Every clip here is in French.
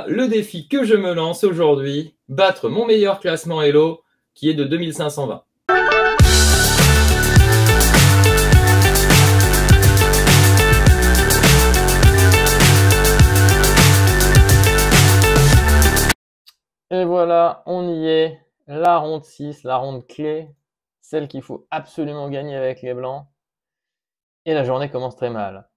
le défi que je me lance aujourd'hui, battre mon meilleur classement Elo, qui est de 2520. Et voilà, on y est, la ronde 6, la ronde clé, celle qu'il faut absolument gagner avec les blancs. Et la journée commence très mal.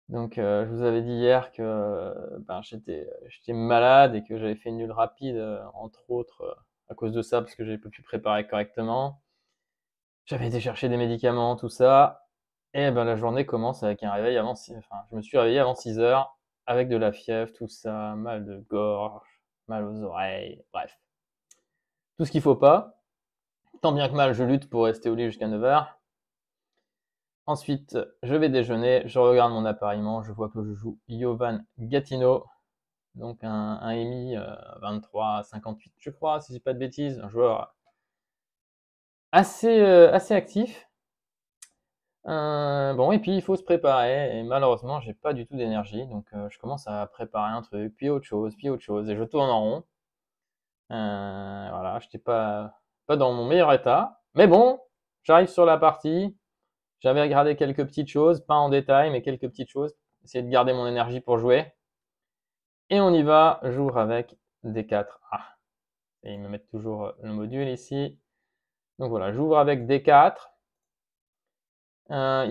Donc je vous avais dit hier que j'étais malade et que j'avais fait une nulle rapide, entre autres à cause de ça, parce que j'avais pas pu préparer correctement. J'avais été chercher des médicaments, tout ça. Et ben la journée commence avec un réveil avant je me suis réveillé avant 6 heures, avec de la fièvre, tout ça, mal de gorge, mal aux oreilles, bref. Tout ce qu'il faut pas. Tant bien que mal, je lutte pour rester au lit jusqu'à 9 heures. Ensuite, je vais déjeuner, je regarde mon appareillement, je vois que je joue Jovan Gatino, donc un EMI 23-58, je crois, si je dis pas de bêtises, un joueur assez actif. Bon, et puis il faut se préparer, et malheureusement, j'ai pas du tout d'énergie, donc je commence à préparer un truc, puis autre chose, et je tourne en rond. Voilà, j'étais pas dans mon meilleur état, mais bon, j'arrive sur la partie. J'avais regardé quelques petites choses, pas en détail, mais quelques petites choses. Essayer de garder mon énergie pour jouer. Et on y va, j'ouvre avec D4. Ah, et ils me mettent toujours le module ici. Donc voilà, j'ouvre avec D4.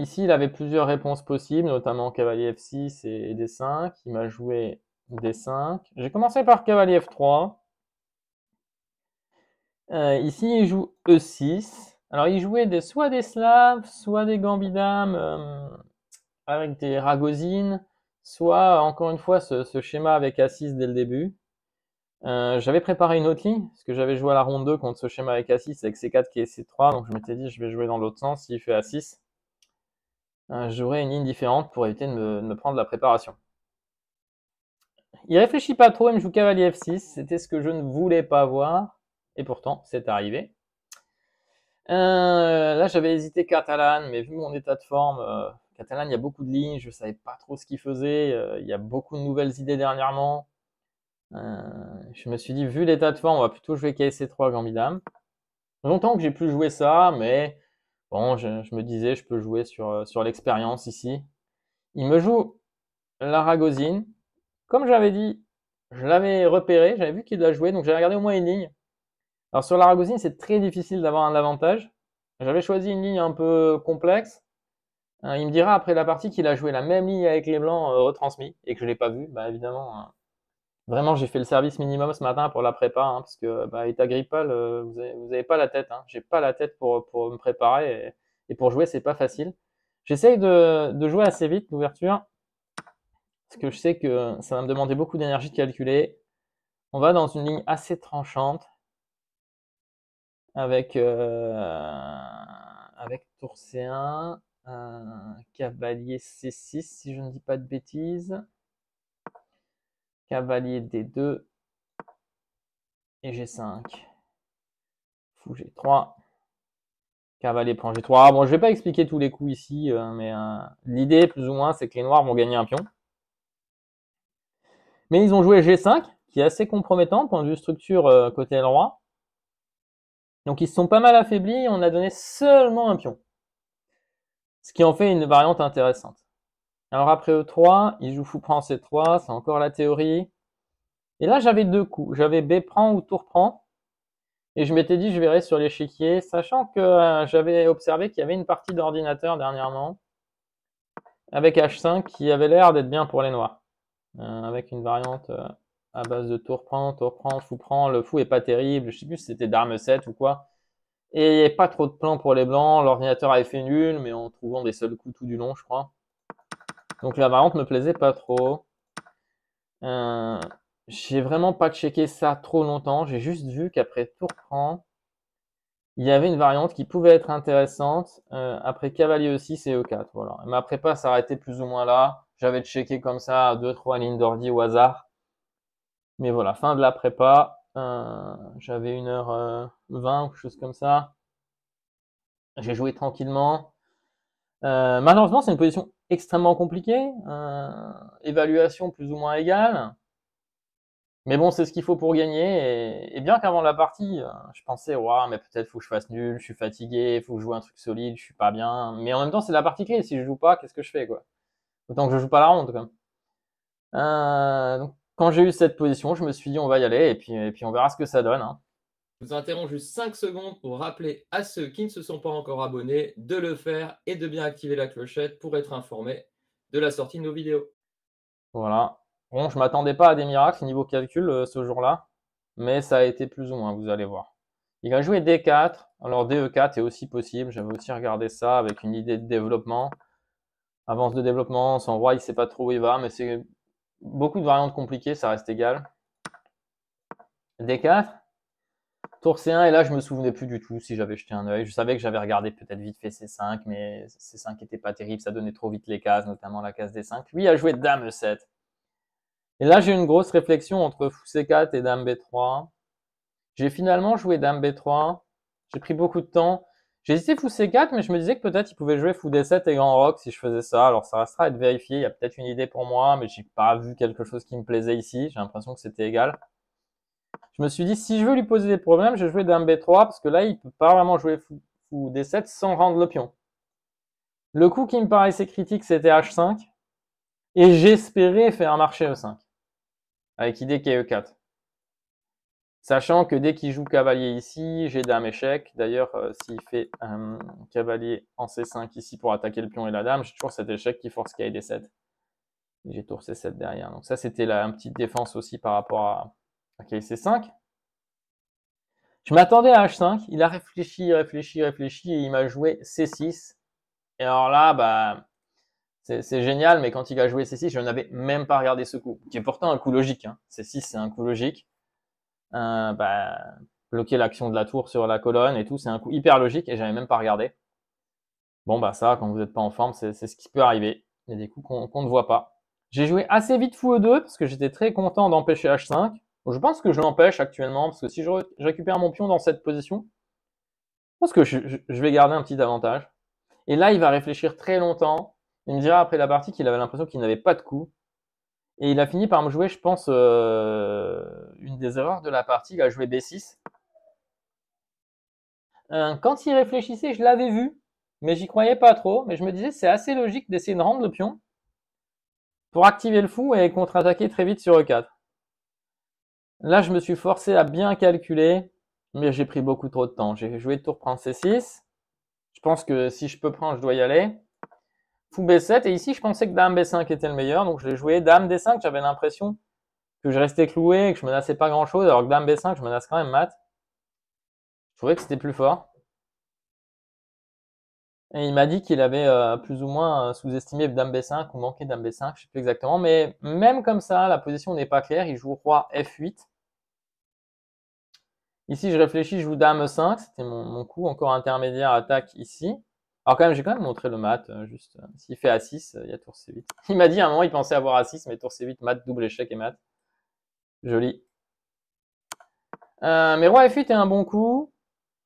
Ici, il avait plusieurs réponses possibles, notamment cavalier F6 et D5. Il m'a joué D5. J'ai commencé par cavalier F3. Ici, il joue E6. Alors, il jouait soit des Slaves, soit des Gambidam avec des Ragozines, soit, encore une fois, ce schéma avec A6 dès le début. J'avais préparé une autre ligne, parce que j'avais joué à la ronde 2 contre ce schéma avec A6, avec C4 qui est C3, donc je m'étais dit, je vais jouer dans l'autre sens, s'il fait A6. J'aurai une ligne différente pour éviter de me prendre la préparation. Il réfléchit pas trop, il me joue cavalier F6, c'était ce que je ne voulais pas voir, et pourtant, c'est arrivé. Là, j'avais hésité Catalan, mais vu mon état de forme, Catalan, il y a beaucoup de lignes, je savais pas trop ce qu'il faisait, il y a beaucoup de nouvelles idées dernièrement. Je me suis dit, vu l'état de forme, on va plutôt jouer KC3 Gambidam. Longtemps que j'ai plus joué ça, mais bon, je me disais, je peux jouer sur l'expérience ici. Il me joue la Ragozine. Comme j'avais dit, je l'avais repéré, j'avais vu qu'il l'a joué, donc j'avais regardé au moins une ligne. Alors sur la Ragozine, c'est très difficile d'avoir un avantage. J'avais choisi une ligne un peu complexe. Il me dira après la partie qu'il a joué la même ligne avec les blancs retransmis et que je l'ai pas vu. Bah évidemment, vraiment j'ai fait le service minimum ce matin pour la prépa, hein, parce que état grippal, vous avez pas la tête. Hein. J'ai pas la tête pour me préparer et pour jouer c'est pas facile. J'essaye de jouer assez vite l'ouverture parce que je sais que ça va me demander beaucoup d'énergie de calculer. On va dans une ligne assez tranchante avec tour C1, cavalier C6 si je ne dis pas de bêtises, cavalier D2 et G5, fou G3, cavalier prend G3. Bon, je vais pas expliquer tous les coups ici, mais l'idée plus ou moins c'est que les noirs vont gagner un pion. Mais ils ont joué G5, qui est assez compromettant point de vue structure côté roi. Donc ils se sont pas mal affaiblis, on a donné seulement un pion. Ce qui en fait une variante intéressante. Alors après E3, il joue fou prend C3, c'est encore la théorie. Et là j'avais deux coups, j'avais B prend ou tour prend. Et je m'étais dit je verrai sur l'échiquier, sachant que j'avais observé qu'il y avait une partie d'ordinateur dernièrement, avec H5 qui avait l'air d'être bien pour les noirs. Avec une variante à base de tour prend, fou prend, le fou est pas terrible, je sais plus si c'était d'arme 7 ou quoi. Et il n'y avait pas trop de plans pour les blancs, l'ordinateur avait fait nul, mais en trouvant des seuls coups tout du long, je crois. Donc la variante me plaisait pas trop. J'ai vraiment pas checké ça trop longtemps, j'ai juste vu qu'après tour prend, il y avait une variante qui pouvait être intéressante après cavalier E6 et E4. Voilà. Et ma prépa s'arrêtait plus ou moins là. J'avais checké comme ça 2-3 lignes d'ordi au hasard. Mais voilà, fin de la prépa. J'avais 1h20 ou quelque chose comme ça. J'ai joué tranquillement. Malheureusement, c'est une position extrêmement compliquée. Évaluation plus ou moins égale. Mais bon, c'est ce qu'il faut pour gagner. Et bien qu'avant la partie, je pensais, ouais, mais peut-être faut que je fasse nul, je suis fatigué, faut que je joue un truc solide, je suis pas bien. Mais en même temps, c'est la partie clé. Si je joue pas, qu'est-ce que je fais, quoi? Autant que je joue pas la ronde, quand même. Donc, quand j'ai eu cette position, je me suis dit, on va y aller, et puis on verra ce que ça donne, hein. Je vous interromps juste 5 secondes pour rappeler à ceux qui ne se sont pas encore abonnés de le faire et de bien activer la clochette pour être informés de la sortie de nos vidéos. Voilà. Bon, je m'attendais pas à des miracles niveau calcul ce jour-là, mais ça a été plus ou moins, vous allez voir. Il a joué D4, alors DE4 est aussi possible, j'avais aussi regardé ça avec une idée de développement. Avance de développement, son roi il sait pas trop où il va, mais c'est beaucoup de variantes compliquées, ça reste égal. D4, tour C1, et là je me souvenais plus du tout si j'avais jeté un œil. Je savais que j'avais regardé peut-être vite fait C5, mais C5 était pas terrible, ça donnait trop vite les cases, notamment la case D5. Lui a joué Dame E7. Et là j'ai eu une grosse réflexion entre Fou C4 et Dame B3. J'ai finalement joué Dame B3, j'ai pris beaucoup de temps. J'ai hésité Fou C4, mais je me disais que peut-être il pouvait jouer Fou D7 et Grand Rock si je faisais ça. Alors ça restera à être vérifié, il y a peut-être une idée pour moi, mais j'ai pas vu quelque chose qui me plaisait ici. J'ai l'impression que c'était égal. Je me suis dit, si je veux lui poser des problèmes, je vais jouer Dame B3, parce que là, il peut pas vraiment jouer Fou D7 sans rendre le pion. Le coup qui me paraissait critique, c'était H5, et j'espérais faire un marché E5, avec idée qui est E4. Sachant que dès qu'il joue cavalier ici, j'ai dame échec. D'ailleurs, s'il fait cavalier en C5 ici pour attaquer le pion et la dame, j'ai toujours cet échec qui force KD 7. Et j'ai tour C7 derrière. Donc ça, c'était une petite défense aussi par rapport à KC5. Je m'attendais à H5. Il a réfléchi, et il m'a joué C6. Et alors là, bah, c'est génial, mais quand il a joué C6, je n'avais même pas regardé ce coup, qui est pourtant un coup logique, hein. C6, c'est un coup logique. Bah, bloquer l'action de la tour sur la colonne et tout, c'est un coup hyper logique et j'avais même pas regardé. Bon, bah ça, quand vous n'êtes pas en forme, c'est ce qui peut arriver. Il y a des coups qu'on ne voit pas. J'ai joué assez vite Fou E2 parce que j'étais très content d'empêcher H5. Donc, je pense que je l'empêche actuellement parce que si je récupère mon pion dans cette position, je pense que je vais garder un petit avantage. Et là, il va réfléchir très longtemps. Il me dira après la partie qu'il avait l'impression qu'il n'avait pas de coup. Et il a fini par me jouer, je pense, une des erreurs de la partie. Il a joué B6. Quand il réfléchissait, je l'avais vu, mais j'y croyais pas trop. Mais je me disais, c'est assez logique d'essayer de rendre le pion pour activer le fou et contre-attaquer très vite sur E4. Là, je me suis forcé à bien calculer, mais j'ai pris beaucoup trop de temps. J'ai joué tour prendre C6. Je pense que si je peux prendre, je dois y aller. Fou B7, et ici, je pensais que Dame B5 était le meilleur, donc je l'ai joué. Dame D5, j'avais l'impression que je restais cloué et que je menaçais pas grand chose, alors que Dame B5, je menace quand même mat. Je trouvais que c'était plus fort. Et il m'a dit qu'il avait plus ou moins sous-estimé Dame B5 ou manqué Dame B5, je sais plus exactement. Mais même comme ça, la position n'est pas claire. Il joue Roi F8. Ici, je réfléchis, je joue Dame E5. C'était mon coup encore intermédiaire, attaque ici. Alors quand même, j'ai quand même montré le mat. Juste, s'il fait A6, il y a tour C8. Il m'a dit à un moment, il pensait avoir A6, mais tour C8, mat, double échec et mat. Joli. Mais Roi F8 est un bon coup.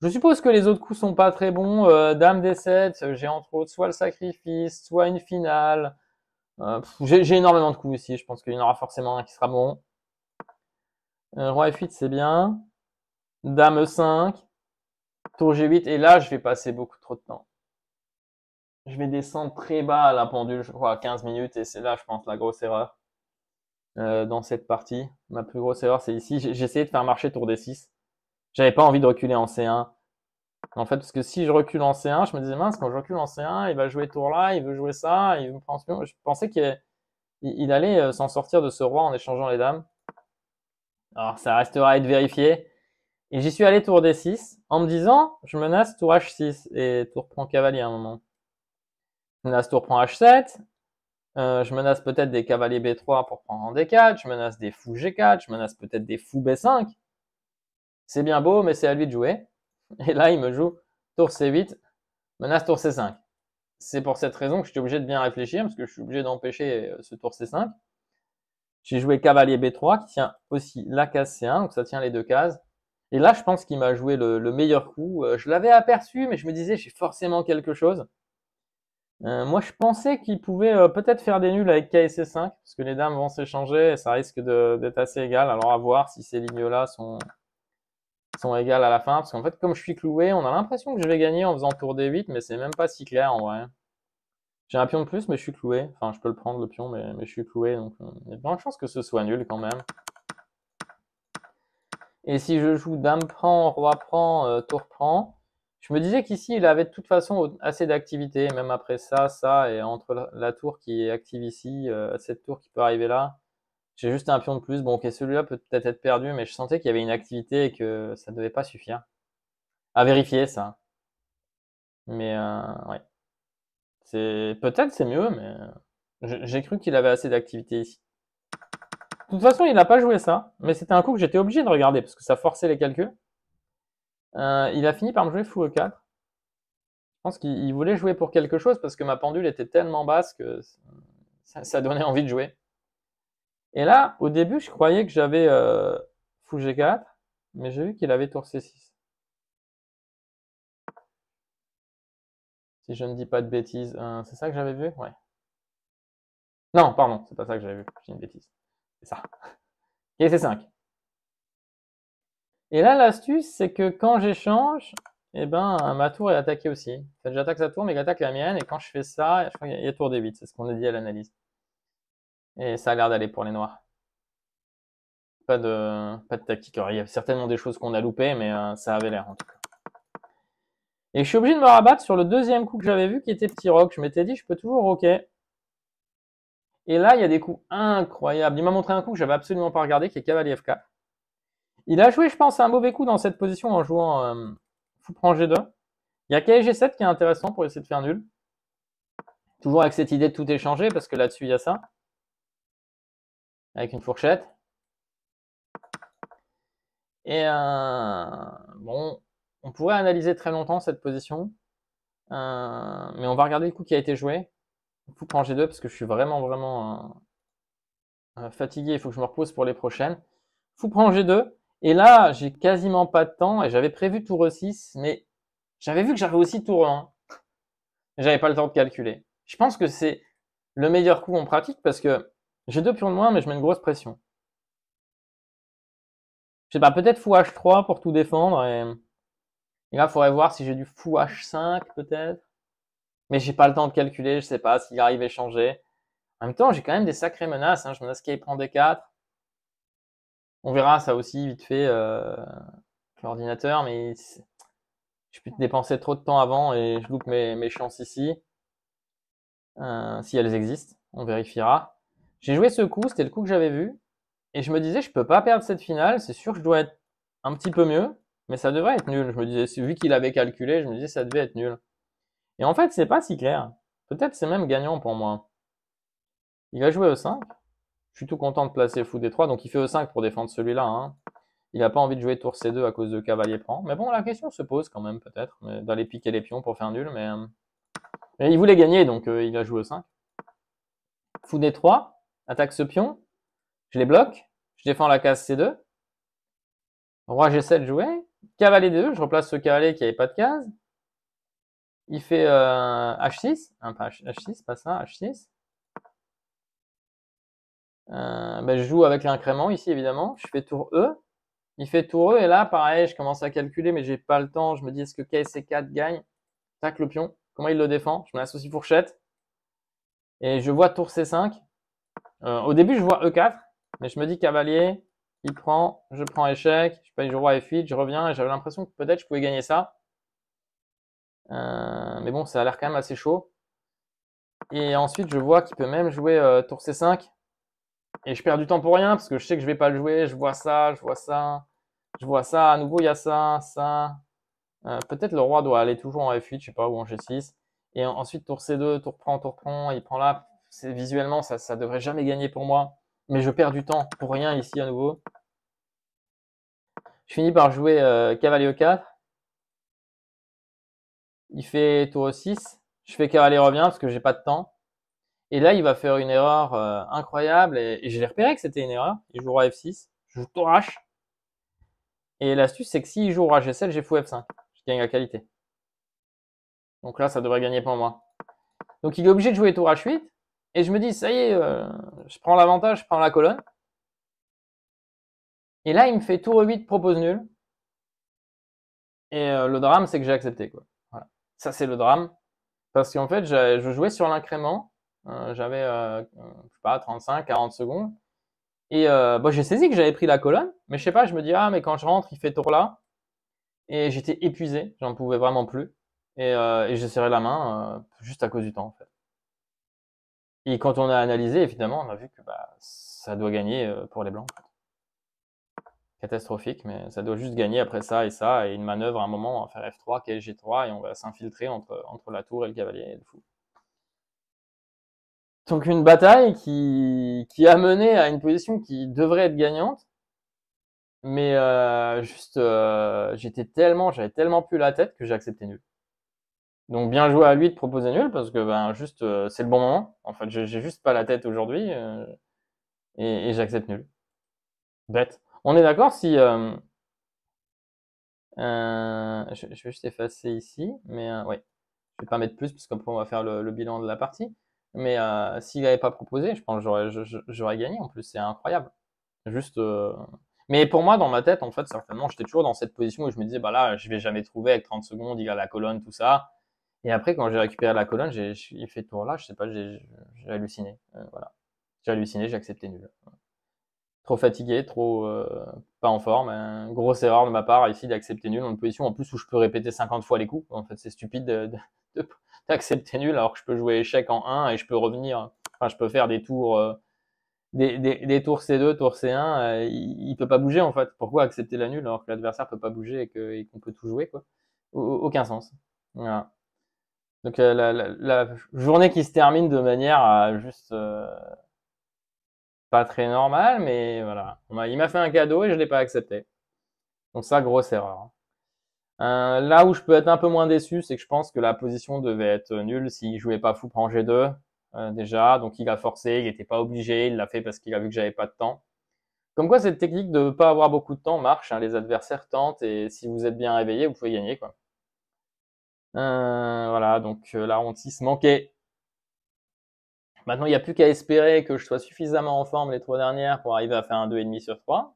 Je suppose que les autres coups sont pas très bons. Dame D7, j'ai entre autres soit le sacrifice, soit une finale. J'ai énormément de coups ici. Je pense qu'il y en aura forcément un qui sera bon. Roi F8, c'est bien. Dame E5. Tour G8. Et là, je vais passer beaucoup trop de temps. Je vais descendre très bas à la pendule, je crois, à 15 minutes. Et c'est là, je pense, la grosse erreur dans cette partie. Ma plus grosse erreur, c'est ici. J'ai essayé de faire marcher tour D6. J'avais pas envie de reculer en C1. En fait, parce que si je recule en C1, je me disais, mince, quand je recule en C1, il va jouer tour là, il veut jouer ça, il me prend ce pion. Je pensais qu'il allait s'en sortir de ce roi en échangeant les dames. Alors, ça restera à être vérifié. Et j'y suis allé tour D6 en me disant, je menace tour H6 et tour prend cavalier à un moment. Je menace tour prend H7. Je menace peut-être des cavaliers B3 pour prendre en D4. Je menace des fous G4. Je menace peut-être des fous B5. C'est bien beau, mais c'est à lui de jouer. Et là, il me joue tour C8, menace tour C5. C'est pour cette raison que je suis obligé de bien réfléchir, parce que je suis obligé d'empêcher ce tour C5. J'ai joué cavalier B3, qui tient aussi la case C1, donc ça tient les deux cases. Et là, je pense qu'il m'a joué le meilleur coup. Je l'avais aperçu, mais je me disais, j'ai forcément quelque chose. Moi, je pensais qu'il pouvait peut-être faire des nuls avec K et C5, parce que les dames vont s'échanger et ça risque d'être assez égal. Alors à voir si ces lignes-là sont égales à la fin, parce qu'en fait, comme je suis cloué, on a l'impression que je vais gagner en faisant tour D8, mais c'est même pas si clair en vrai. J'ai un pion de plus, mais je suis cloué. Enfin, je peux le prendre le pion, mais je suis cloué, donc il y a de grandes chances que ce soit nul quand même. Et si je joue dame prend, roi prend, tour prend, je me disais qu'ici, il avait de toute façon assez d'activité, même après ça, et entre la tour qui est active ici, cette tour qui peut arriver là, j'ai juste un pion de plus. Bon, ok, celui-là peut peut-être être perdu, mais je sentais qu'il y avait une activité et que ça devait pas suffire. À vérifier ça. Mais ouais, peut-être c'est mieux, mais j'ai cru qu'il avait assez d'activité ici. De toute façon, il n'a pas joué ça, mais c'était un coup que j'étais obligé de regarder parce que ça forçait les calculs. Il a fini par me jouer fou E4. Je pense qu'il voulait jouer pour quelque chose parce que ma pendule était tellement basse que ça donnait envie de jouer. Et là, au début, je croyais que j'avais fou G4, mais j'ai vu qu'il avait tour C6. Si je ne dis pas de bêtises, c'est ça que j'avais vu? Ouais. Non, pardon, c'est pas ça que j'avais vu, j'ai une bêtise. C'est ça. Et C5. Et là, l'astuce, c'est que quand j'échange, eh ben, ma tour est attaquée aussi. En fait, j'attaque sa tour, mais il attaque la mienne, et quand je fais ça, je crois qu'il y a tour D8, c'est ce qu'on a dit à l'analyse. Et ça a l'air d'aller pour les noirs. Pas de tactique. Alors, il y a certainement des choses qu'on a loupées, mais ça avait l'air en tout cas. Et je suis obligé de me rabattre sur le deuxième coup que j'avais vu qui était petit rock. Je m'étais dit, je peux toujours rocker. Et là, il y a des coups incroyables. Il m'a montré un coup que j'avais absolument pas regardé, qui est cavalier F4. Il a joué, je pense, un mauvais coup dans cette position en jouant fou prend G2. Il y a KG7 qui est intéressant pour essayer de faire nul. Toujours avec cette idée de tout échanger, parce que là-dessus, il y a ça. Avec une fourchette. Et bon, on pourrait analyser très longtemps cette position. Mais on va regarder le coup qui a été joué. Fou prend G2, parce que je suis vraiment fatigué. Il faut que je me repose pour les prochaines. Fou prend G2. Et là, j'ai quasiment pas de temps. Et j'avais prévu tour E6, mais j'avais vu que j'avais aussi tour E1. J'avais pas le temps de calculer. Je pense que c'est le meilleur coup en pratique parce que j'ai 2 pions de moins, mais je mets une grosse pression. Je sais pas, peut-être fou H3 pour tout défendre. Et là, il faudrait voir si j'ai du fou H5 peut-être. Mais j'ai pas le temps de calculer, je sais pas s'il arrive à échanger. En même temps, j'ai quand même des sacrées menaces. Hein. Je menace qu'il prend D4. On verra ça aussi vite fait l'ordinateur, mais je peux dépenser trop de temps avant et je loupe mes chances ici. Si elles existent, on vérifiera. J'ai joué ce coup, c'était le coup que j'avais vu. Et je me disais, je peux pas perdre cette finale, c'est sûr que je dois être un petit peu mieux, mais ça devrait être nul. Je me disais, vu qu'il avait calculé, je me disais, ça devait être nul. Et en fait, c'est pas si clair. Peut-être c'est même gagnant pour moi. Il va jouer E5. Je suis tout content de placer fou D3, donc il fait E5 pour défendre celui-là. Hein. Il n'a pas envie de jouer tour C2 à cause de cavalier prend. Mais bon, la question se pose quand même, peut-être, d'aller piquer les pions pour faire nul. Mais il voulait gagner, donc il a joué E5. Fou D3, attaque ce pion. Je les bloque. Je défends la case C2. Roi G7 joué. Cavalier D2, je replace ce cavalier qui n'avait pas de case. Il fait H6. Pas H6, pas ça, H6. Je joue avec l'incrément ici, évidemment. Je fais tour E. Il fait tour E, et là, pareil, je commence à calculer, mais j'ai pas le temps. Je me dis, est-ce que KC4 gagne? Tac, le pion. Comment il le défend? Je me laisse aussi fourchette. Et je vois tour C5. Au début, je vois E4, mais je me dis cavalier, il prend, je prends échec, je paye roi F8, je reviens, et j'avais l'impression que peut-être je pouvais gagner ça. Mais bon, ça a l'air quand même assez chaud. Et ensuite, je vois qu'il peut même jouer tour C5. Et je perds du temps pour rien, parce que je sais que je vais pas le jouer. Je vois ça, je vois ça, je vois ça. À nouveau, il y a ça, ça. Peut-être le roi doit aller toujours en F8, je sais pas, ou en G6. Et ensuite, tour C2, tour prend, il prend là. Visuellement, ça devrait jamais gagner pour moi. Mais je perds du temps pour rien ici à nouveau. Je finis par jouer cavalier E4. Il fait tour E6. Je fais cavalier revient parce que j'ai pas de temps. Et là, il va faire une erreur incroyable. Et je l'ai repéré que c'était une erreur. Il joue roi F6. Je joue tour H. Et l'astuce, c'est que s'il joue roi G7, j'ai fou F5. Je gagne la qualité. Donc là, ça devrait gagner pour moi. Donc il est obligé de jouer tour H8. Et je me dis, ça y est, je prends l'avantage, je prends la colonne. Et là, il me fait tour E8, propose nul. Et le drame, c'est que j'ai accepté, quoi. Voilà. Ça, c'est le drame. Parce qu'en fait, je jouais sur l'incrément. J'avais, je sais pas, 35, 40 secondes. Et bon, j'ai saisi que j'avais pris la colonne. Mais je sais pas, je me dis, ah, mais quand je rentre, il fait tour là. Et j'étais épuisé, j'en pouvais vraiment plus. Et j'ai serré la main juste à cause du temps, en fait. Et quand on a analysé, évidemment, on a vu que bah, ça doit gagner pour les blancs. Catastrophique, mais ça doit juste gagner après ça, et une manœuvre à un moment, on va faire F3, quai G3, et on va s'infiltrer entre la tour et le cavalier. Le fou. Donc une bataille qui a mené à une position qui devrait être gagnante, mais j'avais tellement plus la tête que j'ai accepté nul. Donc bien joué à lui de proposer nul, parce que ben juste c'est le bon moment. En fait, j'ai juste pas la tête aujourd'hui, et j'accepte nul. Bête. On est d'accord si je vais juste effacer ici, mais ouais, je vais pas mettre plus parce qu'après on va faire le bilan de la partie. Mais s'il n'avait pas proposé, je pense que j'aurais gagné. En plus, c'est incroyable. Juste. Mais pour moi, dans ma tête, en fait, certainement, j'étais toujours dans cette position où je me disais, bah là, je vais jamais trouver avec 30 secondes, il a la colonne, tout ça. Et après, quand j'ai récupéré la colonne, il fait tour là, je sais pas, j'ai halluciné. Voilà. J'ai halluciné, j'ai accepté nul. Trop fatigué, trop pas en forme. Grosse erreur de ma part ici d'accepter nul dans une position en plus où je peux répéter 50 fois les coups. En fait, c'est stupide d'accepter nul alors que je peux jouer échec en 1 et je peux revenir. Enfin, je peux faire des tours, des tours C2, tour C1. Il peut pas bouger en fait. Pourquoi accepter la nulle alors que l'adversaire peut pas bouger et qu'on peut tout jouer quoi? Aucun sens. Voilà. Donc la journée qui se termine de manière à juste pas très normale, mais voilà. Il m'a fait un cadeau et je l'ai pas accepté. Donc ça, grosse erreur. Là où je peux être un peu moins déçu, c'est que je pense que la position devait être nulle s'il jouait pas fou prend G2 déjà. Donc il a forcé, il n'était pas obligé, il l'a fait parce qu'il a vu que j'avais pas de temps. Comme quoi cette technique de pas avoir beaucoup de temps marche, hein, les adversaires tentent et si vous êtes bien réveillé, vous pouvez gagner quoi. Voilà, donc la hantise manquait. Maintenant, il n'y a plus qu'à espérer que je sois suffisamment en forme les 3 dernières pour arriver à faire un 2,5 sur 3.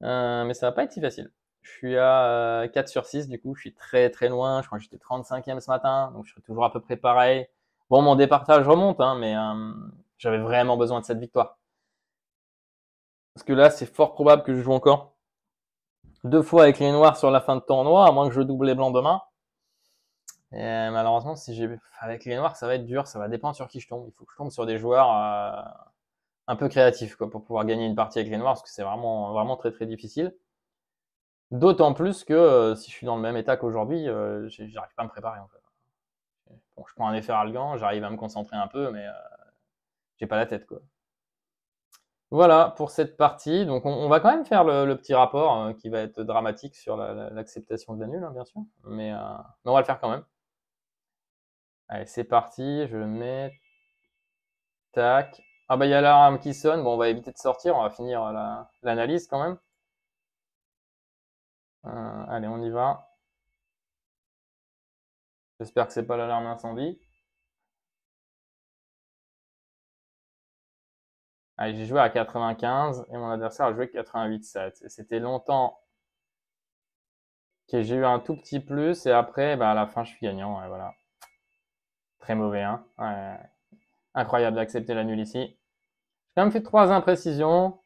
Mais ça va pas être si facile. Je suis à 4 sur 6, du coup, je suis très très loin. Je crois que j'étais 35e ce matin, donc je serai toujours à peu près pareil. Bon, mon départage remonte, hein, mais j'avais vraiment besoin de cette victoire. Parce que là, c'est fort probable que je joue encore 2 fois avec les noirs sur la fin de tournoi, à moins que je double les blancs demain. Et malheureusement, si j'ai avec les noirs, ça va être dur, ça va dépendre sur qui je tombe. Il faut que je tombe sur des joueurs un peu créatifs quoi, pour pouvoir gagner une partie avec les noirs, parce que c'est vraiment, vraiment très très difficile. D'autant plus que si je suis dans le même état qu'aujourd'hui, j'arrive pas à me préparer en fait. Bon, je prends un effet Algan, j'arrive à me concentrer un peu, mais j'ai pas la tête quoi. Voilà pour cette partie. Donc on va quand même faire le petit rapport qui va être dramatique sur l'acceptation de la nulle, hein, bien sûr. Mais on va le faire quand même. Allez, c'est parti. Je le mets. Tac. Ah bah il y a l'alarme qui sonne. Bon, on va éviter de sortir. On va finir l'analyse quand même. Allez, on y va. J'espère que c'est pas l'alarme incendie. Allez, j'ai joué à 95 et mon adversaire a joué 88-7. Et c'était longtemps que j'ai eu un tout petit plus et après, bah, à la fin, je suis gagnant. Et voilà. Très mauvais, hein. Ouais. Incroyable d'accepter la nulle ici. J'ai quand même fait 3 imprécisions.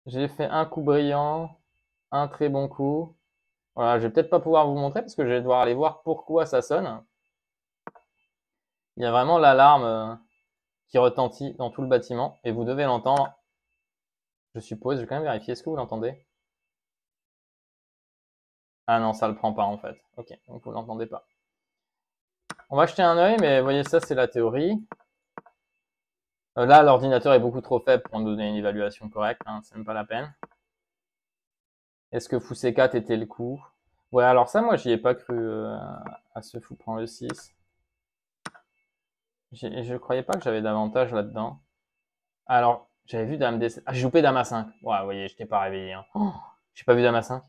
J'ai fait un coup brillant, un très bon coup. Voilà, je vais peut-être pas pouvoir vous montrer parce que je vais devoir aller voir pourquoi ça sonne. Il y a vraiment l'alarme qui retentit dans tout le bâtiment et vous devez l'entendre. Je suppose, je vais quand même vérifier, est-ce que vous l'entendez? Ah non, ça le prend pas en fait. Ok, donc vous l'entendez pas. On va jeter un œil, mais vous voyez, ça c'est la théorie. Là, l'ordinateur est beaucoup trop faible pour nous donner une évaluation correcte, hein, c'est même pas la peine. Est-ce que fou C4 était le coup? Ouais, alors ça, moi, j'y ai pas cru à ce fou prend le 6. Je croyais pas que j'avais d'avantage là-dedans. Alors, j'avais vu dame D7. Ah, j'ai loupé dame A5. Ouais, vous voyez, je t'ai pas réveillé. Hein. Oh, j'ai pas vu dame A5.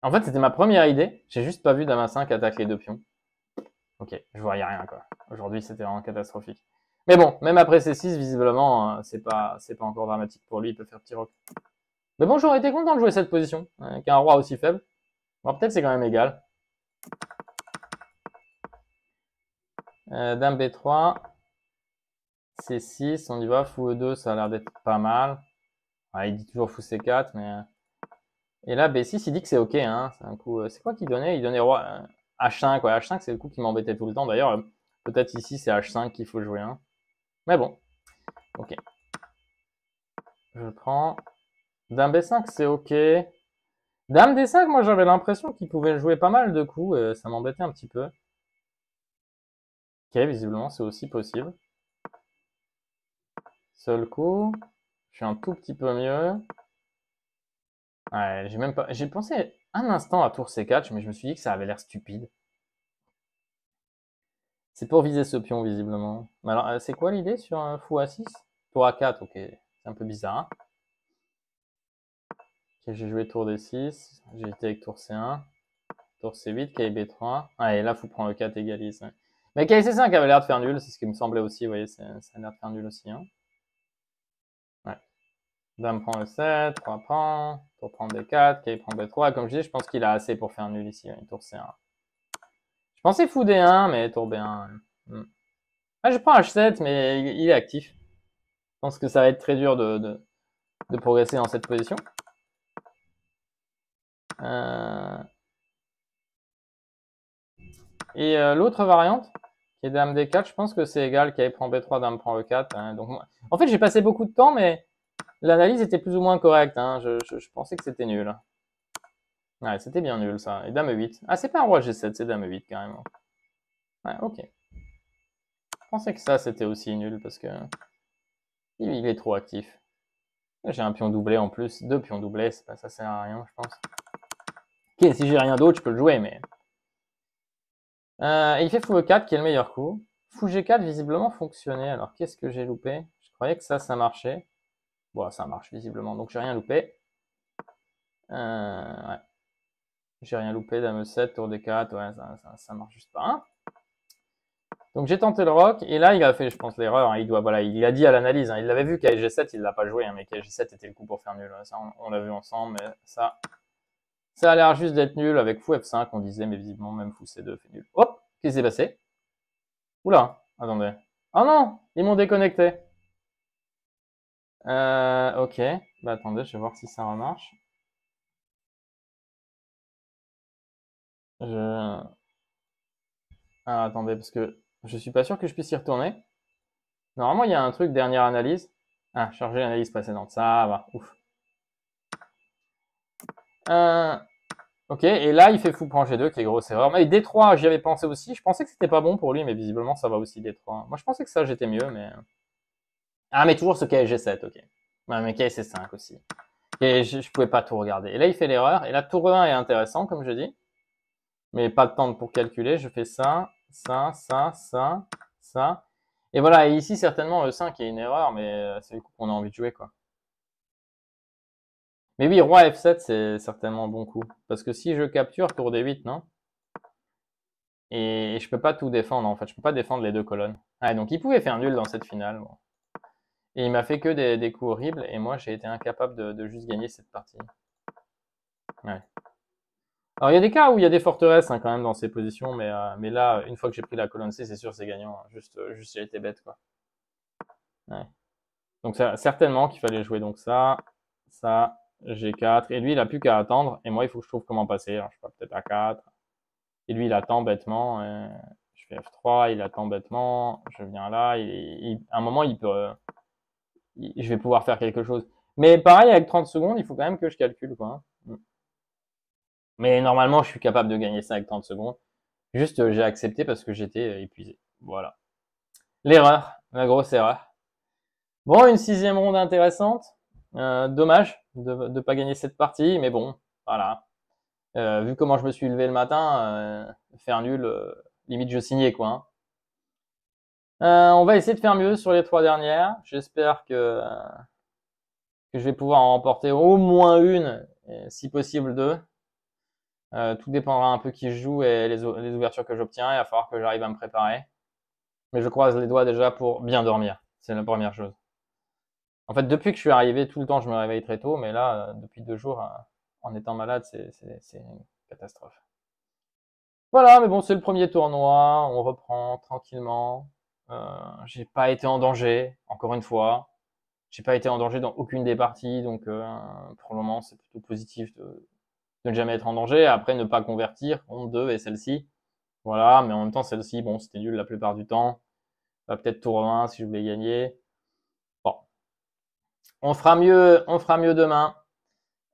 En fait, c'était ma première idée. J'ai juste pas vu dame A5 attaquer les 2 pions. Ok, je voyais rien, quoi. Aujourd'hui, c'était vraiment catastrophique. Mais bon, même après C6, visiblement, c'est pas encore dramatique pour lui, il peut faire petit roc. Mais bon, j'aurais été content de jouer cette position, avec un roi aussi faible. Bon, peut-être c'est quand même égal. Dame B3. C6, on y va. Fou E2, ça a l'air d'être pas mal. Ouais, il dit toujours fou C4, mais... Et là, B6, il dit que c'est ok, hein. C'est un coup... C'est quoi qu'il donnait? Il donnait roi... H5, ouais. H5, c'est le coup qui m'embêtait tout le temps. D'ailleurs, peut-être ici, c'est H5 qu'il faut jouer, hein. Mais bon. Ok. Je prends... Dame B5, c'est ok. Dame D5, moi, j'avais l'impression qu'il pouvait jouer pas mal de coups. Ça m'embêtait un petit peu. Ok, visiblement, c'est aussi possible. Seul coup. Je suis un tout petit peu mieux. Ouais, j'ai pensé un instant à tour C4, mais je me suis dit que ça avait l'air stupide. C'est pour viser ce pion, visiblement. Mais alors, c'est quoi l'idée sur un fou A6? Tour A4, ok. C'est un peu bizarre. Ok, j'ai joué tour D6. J'ai été avec tour C1. Tour C8, K B3. Ah, et là, fou prend le 4, égalise. Ouais. Mais K C5 avait l'air de faire nul, c'est ce qui me semblait aussi. Vous voyez, ça a l'air de faire nul aussi. Hein. Ouais. Dame prend le 7, 3 prend. Tour prend B4, K prend B3. Comme je dis, je pense qu'il a assez pour faire nul ici. Ouais, tour C1. Je pensais fou D1, mais tour B1. Ah, je prends H7, mais il est actif. Je pense que ça va être très dur de progresser dans cette position. Et l'autre variante, qui est Dame D4, je pense que c'est égal, K prend B3, Dame prend E4. Hein, donc, en fait, j'ai passé beaucoup de temps, mais l'analyse était plus ou moins correcte. Hein, je pensais que c'était nul. Ouais, c'était bien nul, ça. Et Dame E8. Ah, c'est pas un roi G7, c'est Dame E8, carrément. Ouais, ok. Je pensais que ça, c'était aussi nul, parce que il est trop actif. J'ai un pion doublé en plus, 2 pions doublés, ça sert à rien, je pense. Ok, si j'ai rien d'autre, je peux le jouer, mais... il fait fou E4, qui est le meilleur coup. Fou G4, visiblement, fonctionnait. Alors, qu'est-ce que j'ai loupé? Je croyais que ça marchait. Bon, ça marche, visiblement, donc j'ai rien loupé. Ouais. J'ai rien loupé, Dame E7, tour D4, ouais, ça marche juste pas. Hein. Donc j'ai tenté le rock, et là, il a fait, je pense, l'erreur. Hein. Il a dit à l'analyse, hein, il l'avait vu qu'à G7, il l'a pas joué, hein, mais qu'à G7 était le coup pour faire nul. Ça, on l'a vu ensemble, mais ça a l'air juste d'être nul. Avec fou F5, on disait, mais visiblement, même fou C2 fait nul. Hop, qu'est-ce qui s'est passé? Oula, attendez. Oh non, ils m'ont déconnecté. Ok. Bah attendez, je vais voir si ça remarche. Ah, attendez, parce que je suis pas sûr que je puisse y retourner. Normalement, il y a un truc, dernière analyse. Ah, charger l'analyse précédente. Ça va, ouf. Ok, et là, il fait fou prend G2, qui est grosse erreur. Mais D3, j'y avais pensé aussi. Je pensais que c'était pas bon pour lui, mais visiblement, ça va aussi D3. Moi, je pensais que ça, j'étais mieux, mais... Ah, mais toujours ce K G7, ok. Ouais, mais K C5 aussi. Et je pouvais pas tout regarder. Et là, il fait l'erreur. Et là, tour 1 est intéressant, comme je dis. Mais pas de temps pour calculer. Je fais ça, ça, ça, ça, ça. Et voilà, et ici, certainement, le 5 est une erreur, mais c'est le coup qu'on a envie de jouer, quoi. Mais oui, roi F7, c'est certainement un bon coup. Parce que si je capture, tour D8, non? Et je peux pas tout défendre, en fait. Je peux pas défendre les deux colonnes. Ah, donc il pouvait faire nul dans cette finale. Bon. Et il m'a fait que des coups horribles, et moi, j'ai été incapable de juste gagner cette partie. Ouais. Alors, il y a des cas où il y a des forteresses, hein, quand même, dans ces positions, mais là, une fois que j'ai pris la colonne C, c'est sûr, c'est gagnant. Hein. Juste j'ai été bête, quoi. Ouais. Donc, certainement qu'il fallait jouer donc ça, G4, et lui, il a plus qu'à attendre, et moi, il faut que je trouve comment passer. Alors, je sais pas, peut-être A4. Et lui, il attend bêtement. Je fais F3, il attend bêtement. Je viens là. À un moment, il peut. Je vais pouvoir faire quelque chose. Mais pareil, avec 30 secondes, il faut quand même que je calcule, quoi. Mais normalement, je suis capable de gagner ça avec 30 secondes. Juste, j'ai accepté parce que j'étais épuisé. Voilà. L'erreur, la grosse erreur. Bon, une 6e ronde intéressante. Dommage de ne pas gagner cette partie, mais bon, voilà. Vu comment je me suis levé le matin, faire nul, limite je signais, quoi. Hein. On va essayer de faire mieux sur les 3 dernières. J'espère que je vais pouvoir en remporter au moins une, et si possible 2. Tout dépendra un peu qui je joue et les ouvertures que j'obtiens. Il va falloir que j'arrive à me préparer. Mais je croise les doigts déjà pour bien dormir. C'est la première chose. En fait, depuis que je suis arrivé, tout le temps, je me réveille très tôt. Mais là, depuis 2 jours, en étant malade, c'est une catastrophe. Voilà, mais bon, c'est le premier tournoi. On reprend tranquillement. J'ai pas été en danger, encore une fois. J'ai pas été en danger dans aucune des parties. Donc, pour le moment, c'est plutôt positif de ne jamais être en danger. Après, ne pas convertir, ronde 2 et celle-ci. Voilà, mais en même temps, celle-ci, bon, c'était nul la plupart du temps. Peut-être tour 1 si je voulais gagner. Bon, on fera mieux demain.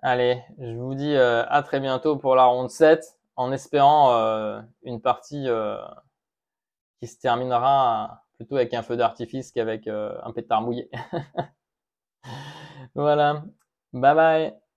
Allez, je vous dis à très bientôt pour la ronde 7, en espérant une partie qui se terminera plutôt avec un feu d'artifice qu'avec un pétard mouillé. Voilà, bye bye.